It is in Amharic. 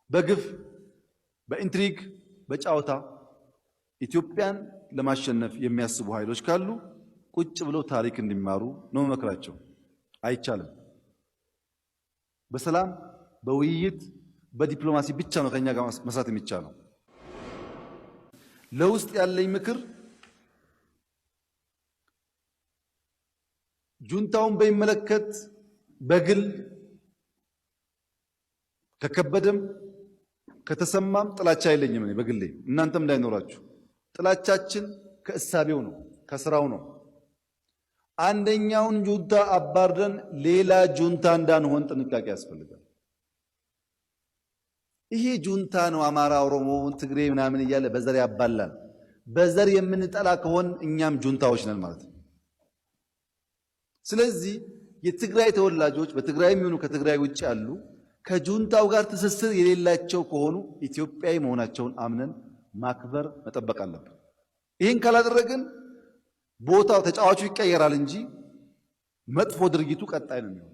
በግፍ በኢንትሪግ በጫወታ ኢትዮጵያን ለማሸነፍ የሚያስቡ ኃይሎች ካሉ ቁጭ ብለው ታሪክ እንዲማሩ ነው መክራቸው። አይቻልም። በሰላም በውይይት በዲፕሎማሲ ብቻ ነው ከኛ ጋር መስራት የሚቻለው። ለውስጥ ያለኝ ምክር ጁንታውን በሚመለከት በግል ከከበደም ከተሰማም ጥላቻ የለኝም። እኔ በግሌ እናንተም እንዳይኖራችሁ። ጥላቻችን ከእሳቤው ነው፣ ከስራው ነው። አንደኛውን ጁንታ አባርደን ሌላ ጁንታ እንዳንሆን ጥንቃቄ ያስፈልጋል። ይሄ ጁንታ ነው አማራ፣ ኦሮሞ፣ ትግሬ ምናምን እያለ በዘር ያባላል። በዘር የምንጠላ ከሆን እኛም ጁንታዎች ነን ማለት ነው። ስለዚህ የትግራይ ተወላጆች በትግራይም ይሁኑ ከትግራይ ውጭ ያሉ ከጁንታው ጋር ትስስር የሌላቸው ከሆኑ ኢትዮጵያዊ መሆናቸውን አምነን ማክበር መጠበቅ አለብን። ይህን ካላደረግን ቦታው ተጫዋቹ ይቀየራል እንጂ መጥፎ ድርጊቱ ቀጣይ ነው የሚሆነው።